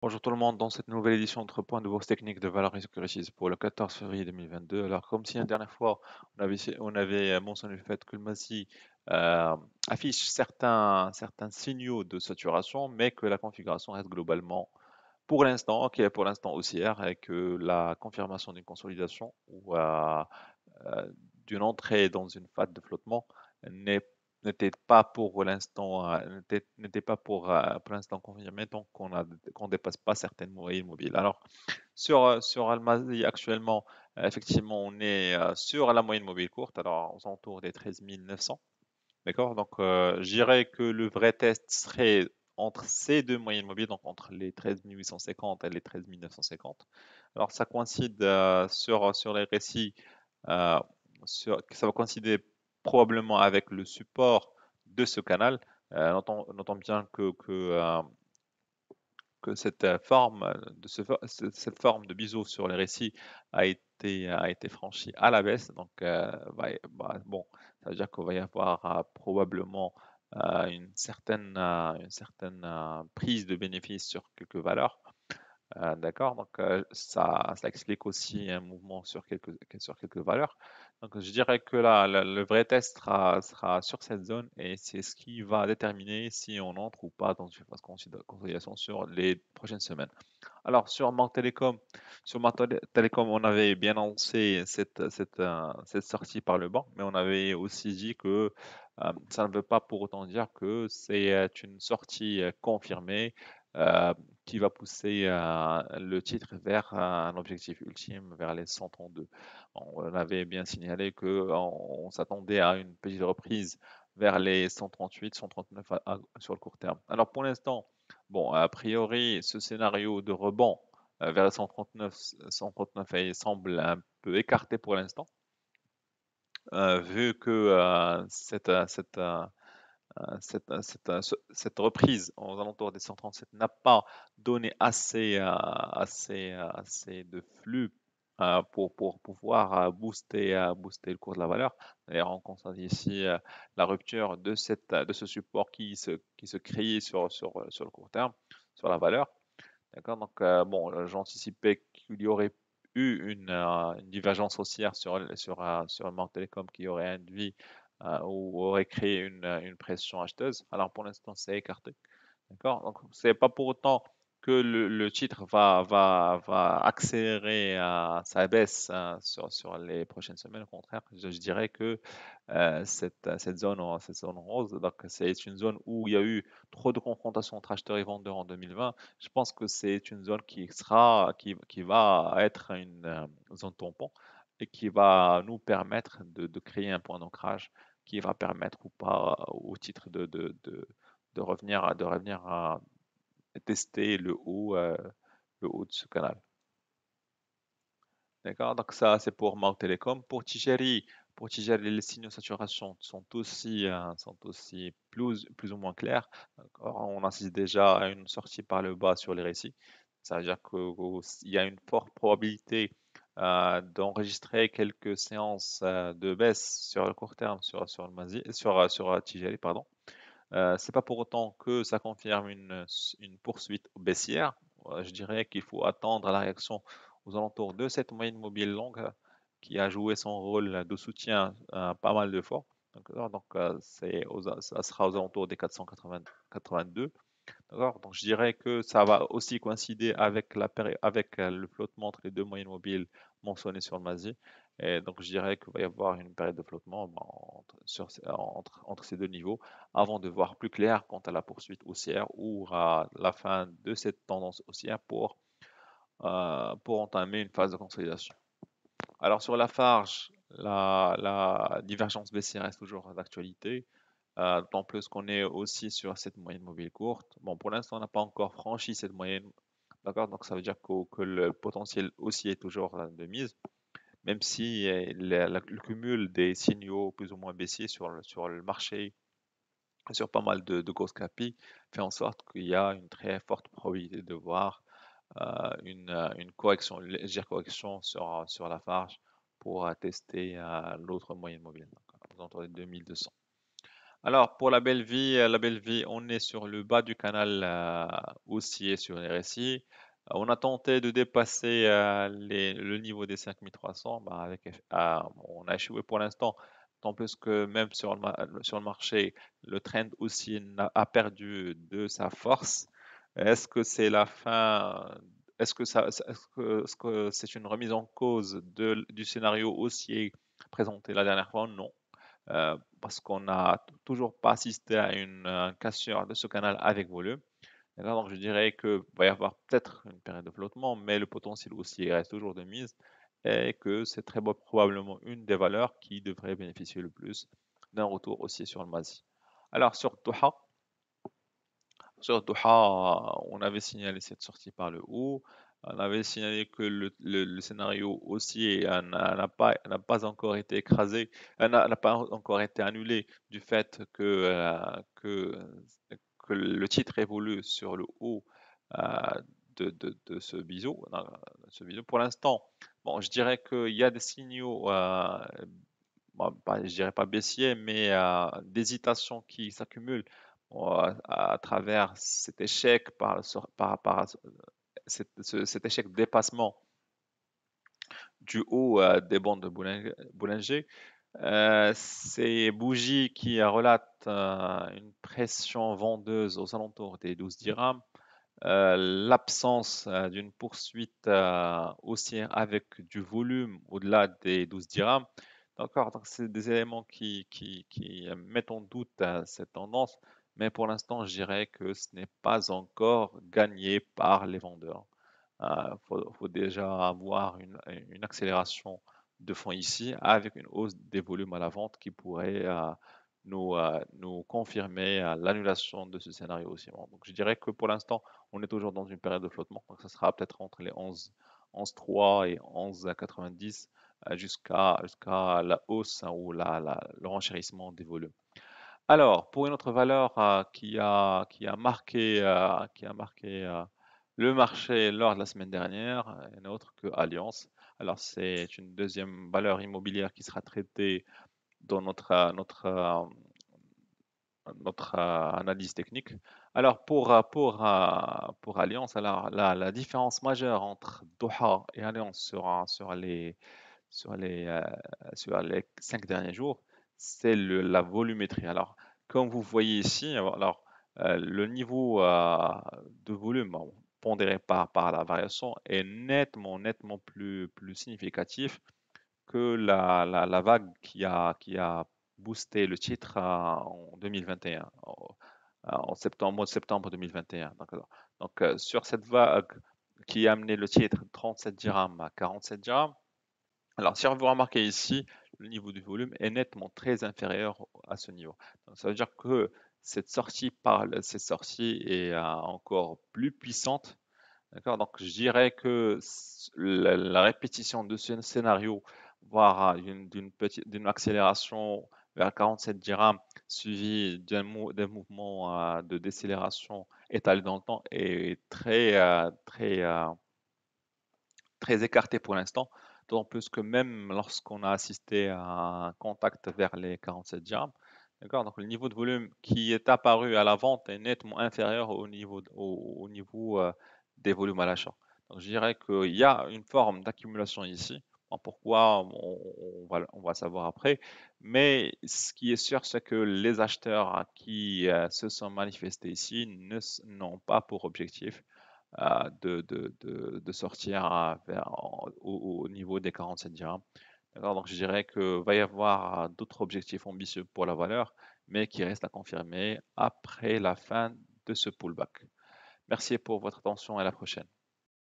Bonjour tout le monde, dans cette nouvelle édition de Point de bourse technique de Valeurs et Securities pour le 14 février 2022. Alors, comme si la dernière fois, on avait mentionné le fait que le MASI affiche certains signaux de saturation, mais que la configuration reste globalement, pour l'instant, qui est pour l'instant haussière, et que la confirmation d'une consolidation ou euh, d'une entrée dans une phase de flottement n'est n'était pas pour l'instant n'était pas pour l'instant confirmé tant qu'on dépasse pas certaines moyennes mobiles. Alors sur Almaty actuellement, effectivement on est sur la moyenne mobile courte, alors aux alentours des 13 900. D'accord? Donc je dirais que le vrai test serait entre ces deux moyennes mobiles, donc entre les 13 850 et les 13 950. Alors ça coïncide sur les récits euh, ça va coïncider probablement avec le support de ce canal. Notons bien que cette forme cette forme de biseau sur les récits a été franchie à la baisse. Donc, bon, ça veut dire qu'il va y avoir probablement une certaine prise de bénéfice sur quelques valeurs. D'accord, donc ça explique aussi un mouvement sur quelques valeurs. Donc je dirais que là, le vrai test sera sur cette zone et c'est ce qui va déterminer si on entre ou pas dans une phase de consolidation sur les prochaines semaines. Alors sur Telecom, on avait bien annoncé cette sortie par le bas, mais on avait aussi dit que ça ne veut pas pour autant dire que c'est une sortie confirmée euh, qui va pousser le titre vers un objectif ultime, vers les 132. On avait bien signalé que on s'attendait à une petite reprise vers les 138, 139 sur le court terme. Alors pour l'instant, bon, a priori, ce scénario de rebond vers les 139 il semble un peu écarté pour l'instant, vu que cette reprise aux alentours des 137 n'a pas donné assez de flux pour pouvoir booster le cours de la valeur. D'ailleurs, on constate ici la rupture de ce support qui se crée sur le court terme, sur la valeur. D'accord, donc bon, j'anticipais qu'il y aurait eu une divergence haussière sur le Mont Télécom qui aurait induit ou aurait créé une pression acheteuse. Alors pour l'instant, c'est écarté. D'accord? Donc, c'est pas pour autant que le titre va accélérer sa baisse sur les prochaines semaines. Au contraire, je dirais que cette zone rose, donc c'est une zone où il y a eu trop de confrontations entre acheteurs et vendeurs en 2020. Je pense que c'est une zone qui va être une zone tampon et qui va nous permettre de créer un point d'ancrage qui va permettre ou pas au titre de revenir à tester le haut de ce canal. D'accord? Donc ça, c'est pour Mau Telecom. Pour Tijeri, les signaux de saturation sont aussi plus ou moins clairs. D'accord? On assiste déjà à une sortie par le bas sur les récits. Ça veut dire qu'il y a une forte probabilité d'enregistrer quelques séances de baisse sur le court terme sur le sur Tijeri, pardon. C'est pas pour autant que ça confirme une poursuite baissière. Je dirais qu'il faut attendre la réaction aux alentours de cette moyenne mobile longue qui a joué son rôle de soutien pas mal de fois. Donc, ça sera aux alentours des 482. D'accord? Donc, je dirais que ça va aussi coïncider avec le flottement entre les deux moyennes mobiles mentionnées sur le MASI. Et donc, je dirais qu'il va y avoir une période de flottement entre ces deux niveaux avant de voir plus clair quant à la poursuite haussière ou à la fin de cette tendance haussière pour entamer une phase de consolidation. Alors, sur la Farge, la divergence baissière reste toujours d'actualité. D'autant plus qu'on est aussi sur cette moyenne mobile courte. Bon, pour l'instant, on n'a pas encore franchi cette moyenne, d'accord? Donc ça veut dire que le potentiel aussi est toujours de mise, même si le cumul des signaux plus ou moins baissiers sur le marché, sur pas mal de grosses capis, fait en sorte qu'il y a une très forte probabilité de voir une correction, une légère correction sur la Farge pour tester l'autre moyenne mobile, donc aux alentours des 2200. Alors, pour la belle vie, on est sur le bas du canal haussier sur les récits. On a tenté de dépasser le niveau des 5300, bah, on a échoué pour l'instant, tant plus que même sur le marché, le trend haussier a perdu de sa force. Est-ce que c'est la fin? Est-ce que c'est une remise en cause du scénario haussier présenté la dernière fois? Non, parce qu'on n'a toujours pas assisté à une cassure de ce canal avec volume. D'accord, donc je dirais qu'il va y avoir peut-être une période de flottement, mais le potentiel aussi reste toujours de mise et que c'est probablement une des valeurs qui devrait bénéficier le plus d'un retour haussier sur le MASI. Alors sur Doha, on avait signalé cette sortie par le haut. On avait signalé que le scénario haussier n'a pas encore été écrasé, n'a pas encore été annulé du fait que le titre évolue sur le haut de ce biseau. Pour l'instant, bon, je dirais qu'il y a des signaux, bon, je dirais pas baissiers, mais d'hésitation qui s'accumulent à travers cet échec cet échec de dépassement du haut des bandes de Bollinger. Ces bougies qui relatent une pression vendeuse aux alentours des 12 dirhams, l'absence d'une poursuite haussière avec du volume au-delà des 12 dirhams. D'accord, donc c'est des éléments qui mettent en doute cette tendance, mais pour l'instant, je dirais que ce n'est pas encore gagné par les vendeurs. Faut déjà avoir une accélération de fonds ici avec une hausse des volumes à la vente qui pourrait nous confirmer l'annulation de ce scénario aussi. Bon, donc je dirais que pour l'instant, on est toujours dans une période de flottement. Donc ça sera peut-être entre les 11,3 et 11,90 jusqu'à la hausse, hein, ou le renchérissement des volumes. Alors, pour une autre valeur qui a marqué le marché lors de la semaine dernière, une autre que Allianz. Alors, c'est une deuxième valeur immobilière qui sera traitée dans notre analyse technique. Alors, pour Allianz, alors, la différence majeure entre Doha et Allianz sur les, euh, sur les 5 derniers jours, c'est la volumétrie. Alors, comme vous voyez ici, le niveau de volume, bon, pondéré par la variation est nettement plus significatif que la vague qui a boosté le titre en 2021, mois de septembre 2021. Donc, sur cette vague qui a amené le titre 37 dirhams à 47 dirhams, alors, si vous remarquez ici, le niveau du volume est nettement très inférieur à ce niveau. Donc, ça veut dire que cette sortie est encore plus puissante. D'accord? Donc, je dirais que la répétition de ce scénario, voire d'une accélération vers 47 dirhams, suivi d'un mouvement de décélération étalé dans le temps, est très écarté pour l'instant, d'autant plus que même lorsqu'on a assisté à un contact vers les 47 dirhams, d'accord, donc le niveau de volume qui est apparu à la vente est nettement inférieur au niveau des volumes à l'achat. Donc je dirais qu'il y a une forme d'accumulation ici. Bon, pourquoi, on va savoir après. Mais ce qui est sûr, c'est que les acheteurs qui se sont manifestés ici n'ont pas pour objectif de sortir au niveau des 47 dirhams. D'accord, donc je dirais que va y avoir d'autres objectifs ambitieux pour la valeur, mais qui restent à confirmer après la fin de ce pullback. Merci pour votre attention et à la prochaine.